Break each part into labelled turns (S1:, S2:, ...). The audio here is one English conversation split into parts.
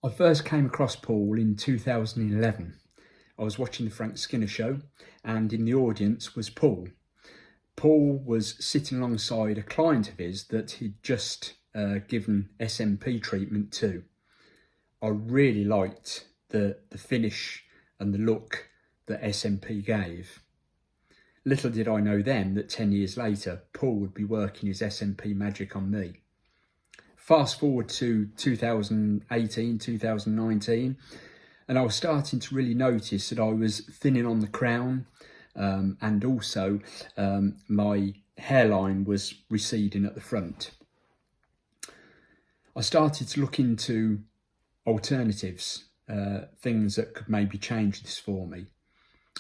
S1: I first came across Paul in 2011. I was watching the Frank Skinner show, and in the audience was Paul. Paul was sitting alongside a client of his that he'd just given SMP treatment to. I really liked the finish and the look that SMP gave. Little did I know then that 10 years later, Paul would be working his SMP magic on me. Fast forward to 2018, 2019, and I was starting to really notice that I was thinning on the crown, and also my hairline was receding at the front. I started to look into alternatives, things that could maybe change this for me.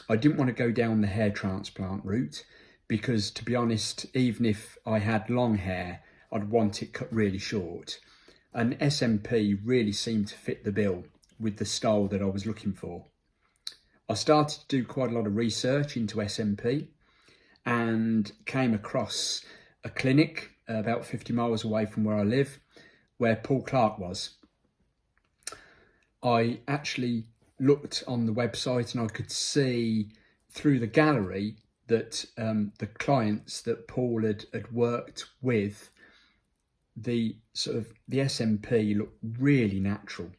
S1: I didn't want to go down the hair transplant route because, to be honest, even if I had long hair, I'd want it cut really short. And SMP really seemed to fit the bill with the style that I was looking for. I started to do quite a lot of research into SMP and came across a clinic about 50 miles away from where I live, where Paul Clark was. I actually looked on the website and I could see through the gallery that the clients that Paul had worked with, the SMP looked really natural,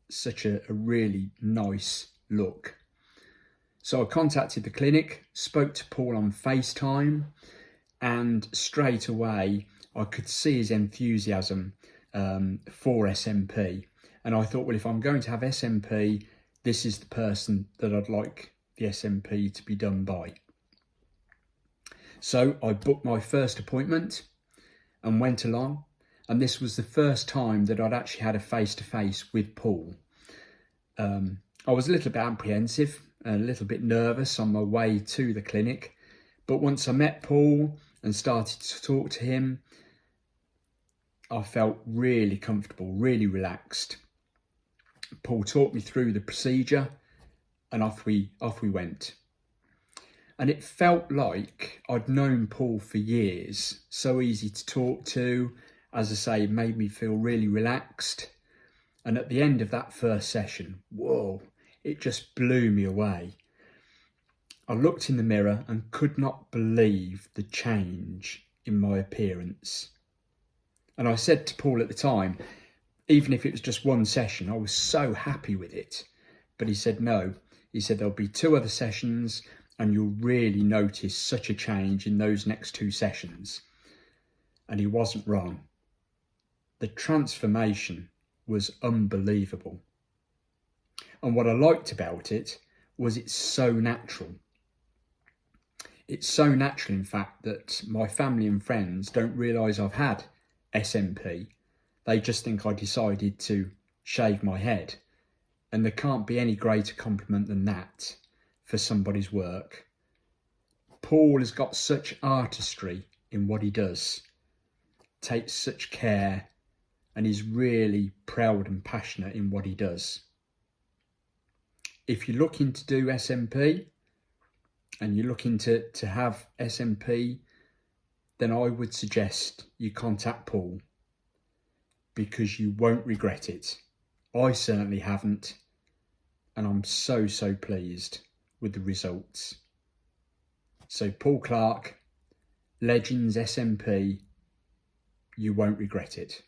S1: such a really nice look. So I contacted the clinic, spoke to Paul on FaceTime, and straight away I could see his enthusiasm for SMP. And I thought, well, if I'm going to have SMP, this is the person that I'd like the SMP to be done by. So I booked my first appointment and went along. And this was the first time that I'd actually had a face-to-face with Paul. I was a little bit apprehensive, a little bit nervous on my way to the clinic. But once I met Paul and started to talk to him, I felt really comfortable, really relaxed. Paul talked me through the procedure and off we went. And it felt like I'd known Paul for years, so easy to talk to. As I say, it made me feel really relaxed. And at the end of that first session, whoa, it just blew me away. I looked in the mirror and could not believe the change in my appearance. And I said to Paul at the time, even if it was just one session, I was so happy with it. But he said no. He said there'll be 2 other sessions and you'll really notice such a change in those next 2 sessions. And he wasn't wrong. The transformation was unbelievable. And what I liked about it was it's so natural. It's so natural, in fact, that my family and friends don't realise I've had SMP. They just think I decided to shave my head. And there can't be any greater compliment than that for somebody's work. Paul has got such artistry in what he does, takes such care, and is really proud and passionate in what he does. If you're looking to do SMP and you're looking to have SMP, then I would suggest you contact Paul, because you won't regret it. I certainly haven't, and I'm so pleased with the results. So Paul Clark, Legends SMP, you won't regret it.